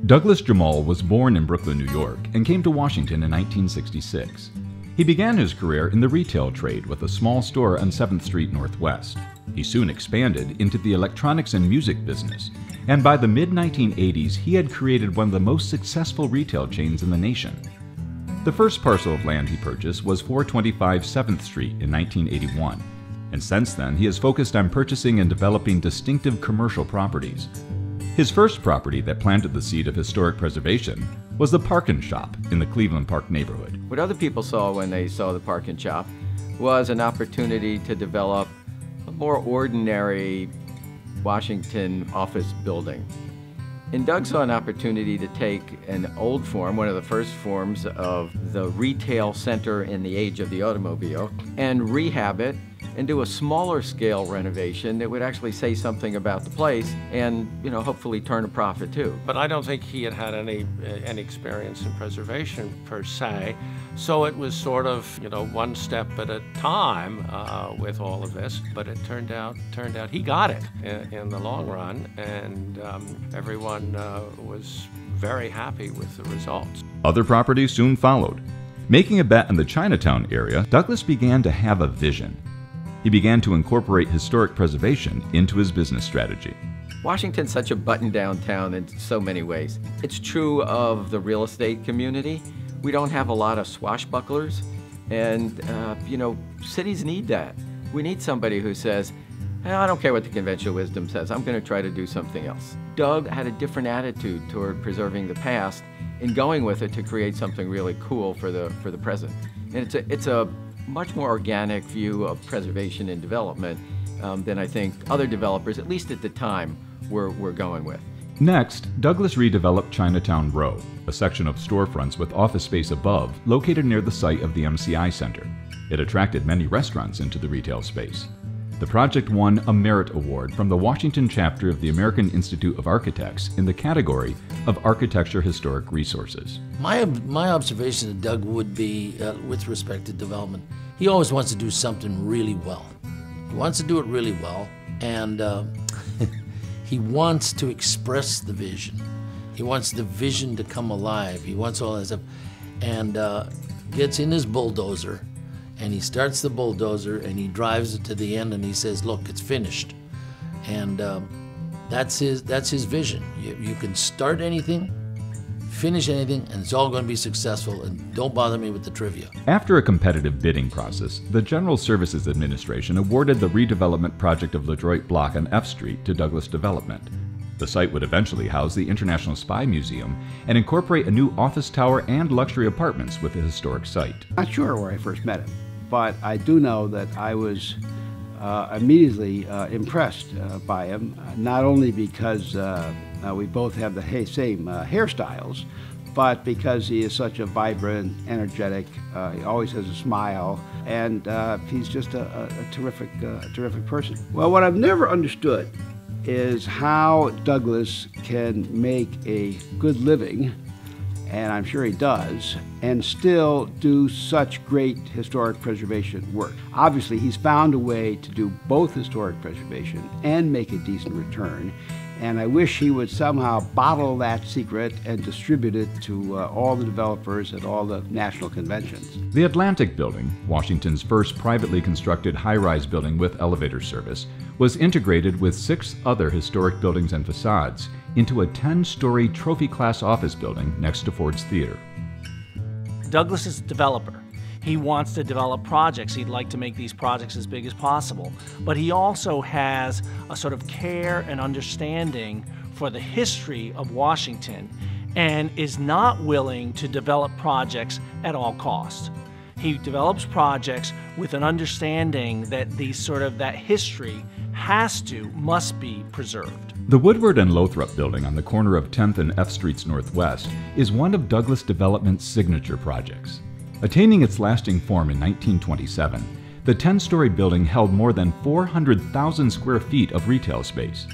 Douglas Jemal was born in Brooklyn, New York, and came to Washington in 1966. He began his career in the retail trade with a small store on 7th Street Northwest. He soon expanded into the electronics and music business, and by the mid-1980s he had created one of the most successful retail chains in the nation. The first parcel of land he purchased was 425 7th Street in 1981, and since then he has focused on purchasing and developing distinctive commercial properties. His first property that planted the seed of historic preservation was the Park & Shop in the Cleveland Park neighborhood. What other people saw when they saw the Park & Shop was an opportunity to develop a more ordinary Washington office building. And Doug saw an opportunity to take an old form, one of the first forms of the retail center in the age of the automobile, and rehab it and do a smaller scale renovation that would actually say something about the place and, hopefully turn a profit too. But I don't think he had had any experience in preservation per se, so it was sort of, one step at a time with all of this. But it turned out he got it in the long run, and everyone was very happy with the results. Other properties soon followed. Making a bet in the Chinatown area, Douglas began to have a vision. He began to incorporate historic preservation into his business strategy. Washington's such a button-down town in so many ways. It's true of the real estate community. We don't have a lot of swashbucklers, and cities need that. We need somebody who says, I don't care what the conventional wisdom says, I'm going to try to do something else. Doug had a different attitude toward preserving the past and going with it to create something really cool for the present. And it's a much more organic view of preservation and development than I think other developers, at least at the time, were going with. Next, Douglas redeveloped Chinatown Row, a section of storefronts with office space above, located near the site of the MCI Center. It attracted many restaurants into the retail space. The project won a Merit Award from the Washington chapter of the American Institute of Architects in the category of Architecture Historic Resources. My observation of Doug would be, with respect to development, he always wants to do something really well. He wants to do it really well, and he wants to express the vision. He wants the vision to come alive. He wants all that stuff, and gets in his bulldozer, and he starts the bulldozer, and he drives it to the end, and he says, look, it's finished. And that's his vision. You can start anything, finish anything, and it's all going to be successful, and don't bother me with the trivia. After a competitive bidding process, the General Services Administration awarded the redevelopment project of LeDroit Block on F Street to Douglas Development. The site would eventually house the International Spy Museum and incorporate a new office tower and luxury apartments with the historic site. Not sure where I first met him, but I do know that I was immediately impressed by him, not only because we both have the same hairstyles, but because he is such a vibrant, energetic, he always has a smile, and he's just a terrific person. Well, what I've never understood is how Douglas can make a good living, and I'm sure he does, and still do such great historic preservation work. Obviously, he's found a way to do both historic preservation and make a decent return, and I wish he would somehow bottle that secret and distribute it to all the developers at all the national conventions. The Atlantic Building, Washington's first privately constructed high-rise building with elevator service, was integrated with 6 other historic buildings and facades into a 10-story trophy-class office building next to Ford's Theater. Douglas is a developer. He wants to develop projects. He'd like to make these projects as big as possible. But he also has a sort of care and understanding for the history of Washington and is not willing to develop projects at all costs. He develops projects with an understanding that that history must be preserved. The Woodward and Lothrop building on the corner of 10th and F Streets Northwest is one of Douglas Development's signature projects. Attaining its lasting form in 1927, the 10-story building held more than 400,000 square feet of retail space.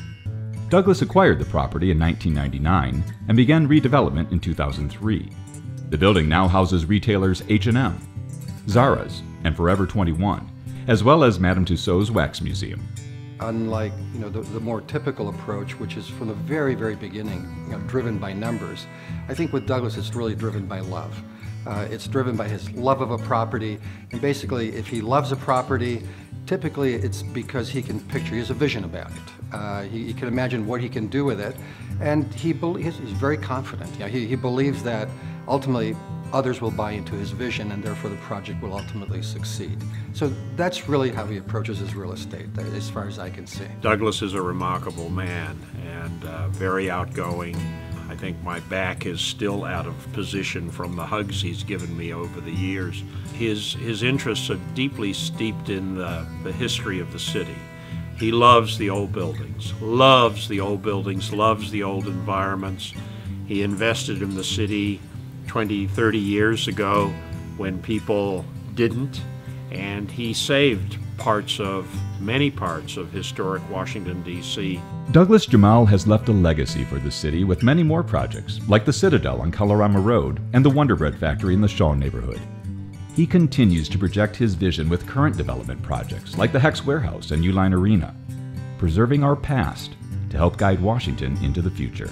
Douglas acquired the property in 1999 and began redevelopment in 2003. The building now houses retailers H&M, Zara's, and Forever 21, as well as Madame Tussauds Wax Museum. unlike the more typical approach, which is from the very, very beginning driven by numbers. I think with Douglas, it's really driven by love. It's driven by his love of a property, and basically, if he loves a property, typically it's because he can picture, he has a vision about it. He can imagine what he can do with it, and he's very confident. He believes that ultimately others will buy into his vision, and therefore the project will ultimately succeed. So that's really how he approaches his real estate, as far as I can see. Douglas is a remarkable man and very outgoing. I think my back is still out of position from the hugs he's given me over the years. His interests are deeply steeped in the history of the city. He loves the old buildings, loves the old environments. He invested in the city 20, 30 years ago when people didn't, and he saved many parts of historic Washington, D.C. Douglas Jemal has left a legacy for the city with many more projects, like the Citadel on Colorama Road and the Wonder Bread factory in the Shaw neighborhood. He continues to project his vision with current development projects like the Hex Warehouse and Uline Arena, preserving our past to help guide Washington into the future.